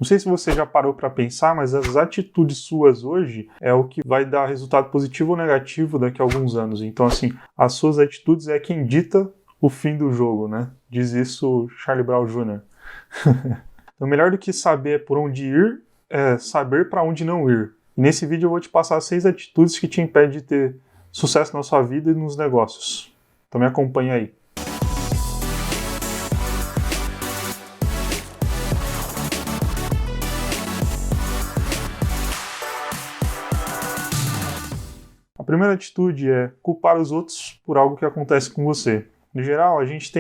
Não sei se você já parou para pensar, mas as atitudes suas hoje é o que vai dar resultado positivo ou negativo daqui a alguns anos. Então, assim, as suas atitudes é quem dita o fim do jogo, né? Diz isso Charlie Brown Jr. Então, melhor do que saber por onde ir, é saber para onde não ir. E nesse vídeo eu vou te passar 6 atitudes que te impedem de ter sucesso na sua vida e nos negócios. Então me acompanhe aí. A primeira atitude é culpar os outros por algo que acontece com você. No geral, a gente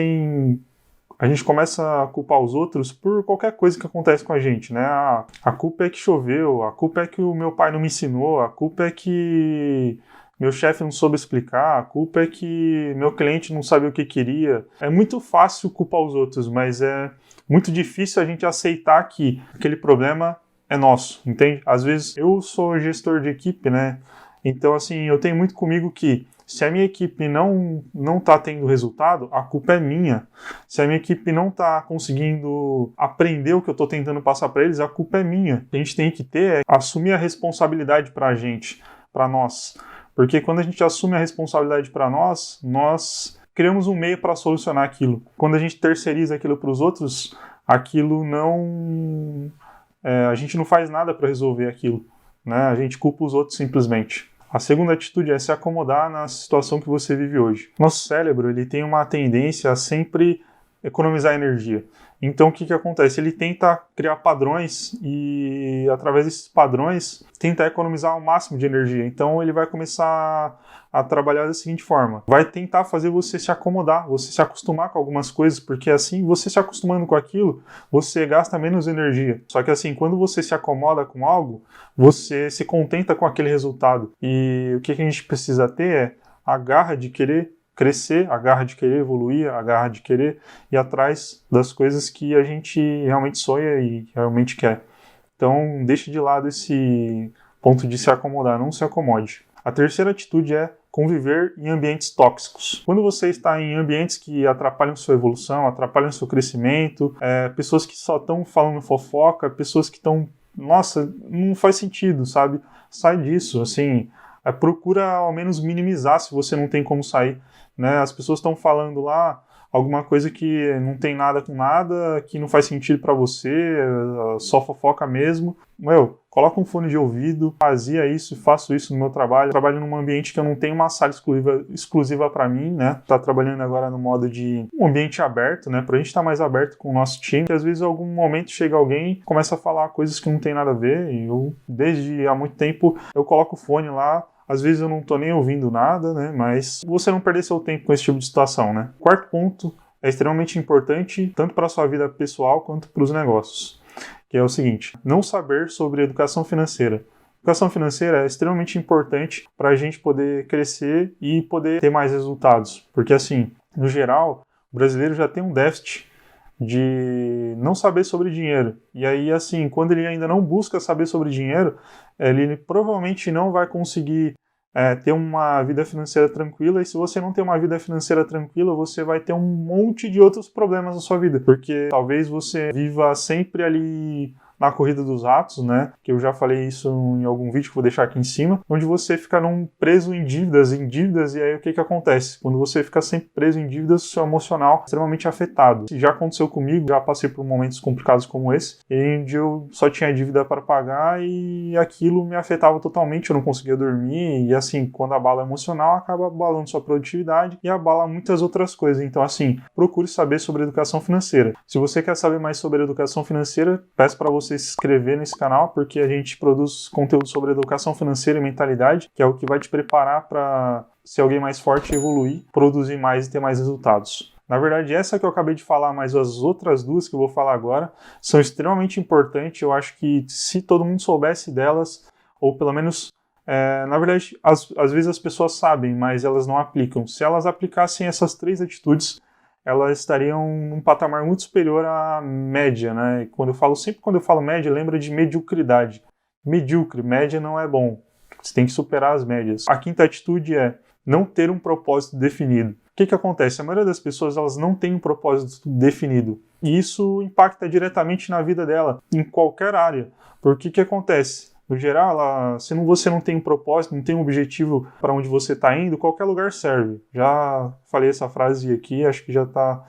começa a culpar os outros por qualquer coisa que acontece com a gente, né? A culpa é que choveu, a culpa é que o meu pai não me ensinou, a culpa é que meu chefe não soube explicar, a culpa é que meu cliente não sabia o que queria. É muito fácil culpar os outros, mas é muito difícil a gente aceitar que aquele problema é nosso, entende? Às vezes eu sou gestor de equipe, né? Então, assim, eu tenho muito comigo que se a minha equipe não está tendo resultado, a culpa é minha. Se a minha equipe não está conseguindo aprender o que eu estou tentando passar para eles, a culpa é minha. O que a gente tem que ter é assumir a responsabilidade para a gente, para nós. Porque quando a gente assume a responsabilidade para nós, nós criamos um meio para solucionar aquilo. Quando a gente terceiriza aquilo para os outros, aquilo não... a gente não faz nada para resolver aquilo, né? A gente culpa os outros simplesmente. A segunda atitude é se acomodar na situação que você vive hoje. Nosso cérebro ele tem uma tendência a sempre economizar energia. Então o que acontece? Ele tenta criar padrões e através desses padrões tentar economizar o máximo de energia. Então ele vai começar a trabalhar da seguinte forma. Vai tentar fazer você se acomodar, você se acostumar com algumas coisas, porque assim, você se acostumando com aquilo, você gasta menos energia. Só que assim, quando você se acomoda com algo, você se contenta com aquele resultado. E o que a gente precisa ter é a garra de querer crescer, a garra de querer evoluir, a garra de querer ir atrás das coisas que a gente realmente sonha e realmente quer. Então, deixe de lado esse ponto de se acomodar, não se acomode. A terceira atitude é conviver em ambientes tóxicos. Quando você está em ambientes que atrapalham sua evolução, atrapalham seu crescimento, pessoas que só estão falando fofoca, pessoas que estão, nossa, não faz sentido, sabe? Sai disso, assim, procura ao menos minimizar se você não tem como sair, né? As pessoas estão falando lá alguma coisa que não tem nada com nada, que não faz sentido pra você, só fofoca mesmo. Coloca um fone de ouvido, fazia isso e faço isso no meu trabalho. Eu trabalho num ambiente que eu não tenho uma sala exclusiva para mim, né? Tá trabalhando agora no modo de um ambiente aberto, né? Pra gente estar mais aberto com o nosso time. Que às vezes, em algum momento, chega alguém e começa a falar coisas que não tem nada a ver. E eu, desde há muito tempo, eu coloco o fone lá. Às vezes eu não tô nem ouvindo nada, né? Mas você não perder seu tempo com esse tipo de situação, né? Quarto ponto é extremamente importante, tanto para a sua vida pessoal quanto para os negócios, que é o seguinte: não saber sobre educação financeira. Educação financeira é extremamente importante para a gente poder crescer e poder ter mais resultados, porque assim, no geral, o brasileiro já tem um déficit de não saber sobre dinheiro. E aí, assim, quando ele ainda não busca saber sobre dinheiro, ele provavelmente não vai conseguir ter uma vida financeira tranquila. E se você não tem uma vida financeira tranquila, você vai ter um monte de outros problemas na sua vida. Porque talvez você viva sempre ali na corrida dos ratos, né? Que eu já falei isso em algum vídeo que vou deixar aqui em cima, onde você fica preso em dívidas, e aí o que acontece? Quando você fica sempre preso em dívidas, o seu emocional é extremamente afetado. Já aconteceu comigo, já passei por momentos complicados como esse, onde eu só tinha dívida para pagar e aquilo me afetava totalmente, eu não conseguia dormir, e assim, quando abala emocional, acaba abalando sua produtividade e abala muitas outras coisas. Então, assim, procure saber sobre educação financeira. Se você quer saber mais sobre educação financeira, peço para você se inscrever nesse canal, porque a gente produz conteúdo sobre educação financeira e mentalidade, que é o que vai te preparar para ser alguém mais forte, evoluir, produzir mais e ter mais resultados. Na verdade, essa que eu acabei de falar, mas as outras duas que eu vou falar agora, são extremamente importantes. Eu acho que se todo mundo soubesse delas, ou pelo menos, na verdade, às vezes as pessoas sabem, mas elas não aplicam. Se elas aplicassem essas 3 atitudes, elas estariam num patamar muito superior à média, né? Sempre quando eu falo média, lembra de mediocridade. Medíocre, média não é bom. Você tem que superar as médias. A quinta atitude é não ter um propósito definido. que acontece? A maioria das pessoas, elas não tem um propósito definido. E isso impacta diretamente na vida dela, em qualquer área. Porque o que acontece? No geral, se você não tem um propósito, não tem um objetivo para onde você está indo, qualquer lugar serve. Já falei essa frase aqui, acho que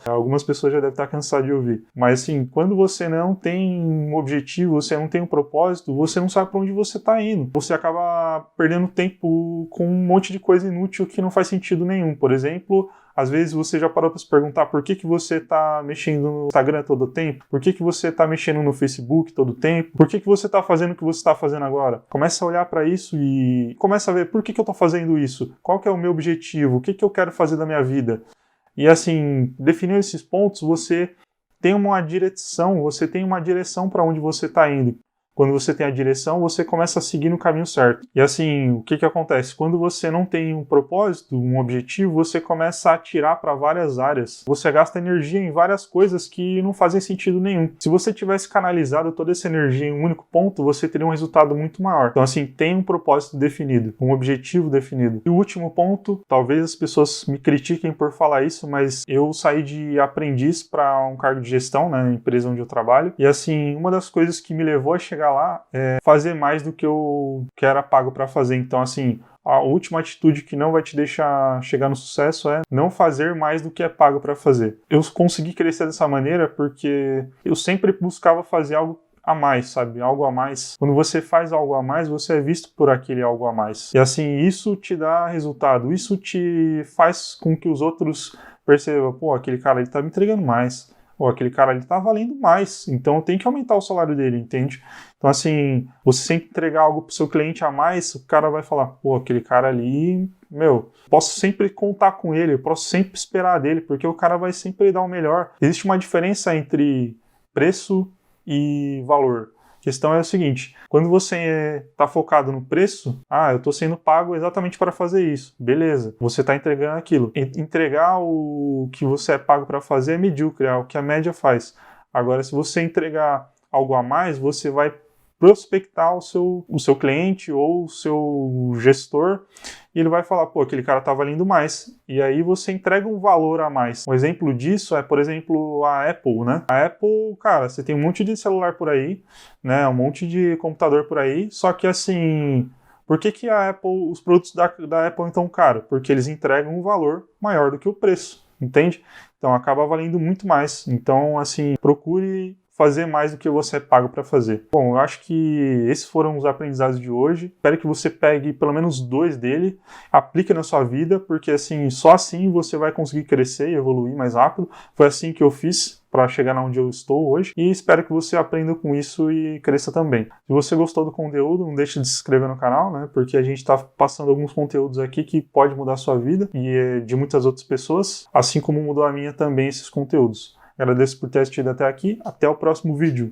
algumas pessoas já devem estar cansadas de ouvir. Mas assim, quando você não tem um objetivo, você não tem um propósito, você não sabe para onde você está indo. Você acaba perdendo tempo com um monte de coisa inútil que não faz sentido nenhum. Por exemplo, às vezes você já parou para se perguntar por que você está mexendo no Instagram todo o tempo? Por que você está mexendo no Facebook todo o tempo? Por que você está fazendo o que você está fazendo agora? Começa a olhar para isso e começa a ver por que eu estou fazendo isso? Qual que é o meu objetivo? O que eu quero fazer da minha vida? E assim, definindo esses pontos, você tem uma direção para onde você está indo. Quando você tem a direção, você começa a seguir no caminho certo. E assim, o que acontece? Quando você não tem um propósito, um objetivo, você começa a atirar para várias áreas. Você gasta energia em várias coisas que não fazem sentido nenhum. Se você tivesse canalizado toda essa energia em um único ponto, você teria um resultado muito maior. Então assim, tem um propósito definido, um objetivo definido. E o último ponto, talvez as pessoas me critiquem por falar isso, mas eu saí de aprendiz para um cargo de gestão, né, na empresa onde eu trabalho. E assim, uma das coisas que me levou a chegar lá é fazer mais do que eu era pago para fazer. Então assim, a última atitude que não vai te deixar chegar no sucesso é não fazer mais do que é pago para fazer. Eu consegui crescer dessa maneira porque eu sempre buscava fazer algo a mais, sabe? Algo a mais. Quando você faz algo a mais, você é visto por aquele algo a mais. E assim, isso te dá resultado. Isso te faz com que os outros percebam, pô, aquele cara ele tá me entregando mais. Ou aquele cara ali tá valendo mais, então tem que aumentar o salário dele, entende? Então assim, você sempre entregar algo pro seu cliente a mais, o cara vai falar, pô, aquele cara ali, posso sempre contar com ele, eu posso sempre esperar dele, porque o cara vai sempre dar o melhor. Existe uma diferença entre preço e valor. A questão é o seguinte, quando você está focado no preço, eu estou sendo pago exatamente para fazer isso. Beleza, você está entregando aquilo. Entregar o que você é pago para fazer é medíocre, é o que a média faz. Agora, se você entregar algo a mais, você vai prospectar o seu cliente ou o seu gestor e ele vai falar, pô, aquele cara tá valendo mais. E aí você entrega um valor a mais. Um exemplo disso é, por exemplo, a Apple, né? A Apple, cara, você tem um monte de celular por aí, né? Um monte de computador por aí, só que assim, por que a Apple, os produtos da Apple estão caros? Porque eles entregam um valor maior do que o preço, entende? Então acaba valendo muito mais. Então, assim, procure fazer mais do que você é pago para fazer. Bom, eu acho que esses foram os aprendizados de hoje. Espero que você pegue pelo menos 2 dele, aplique na sua vida, porque assim, só assim você vai conseguir crescer e evoluir mais rápido. Foi assim que eu fiz para chegar onde eu estou hoje e espero que você aprenda com isso e cresça também. Se você gostou do conteúdo, não deixe de se inscrever no canal, né? Porque a gente está passando alguns conteúdos aqui que pode mudar a sua vida e de muitas outras pessoas, assim como mudou a minha também esses conteúdos. Agradeço por ter assistido até aqui. Até o próximo vídeo.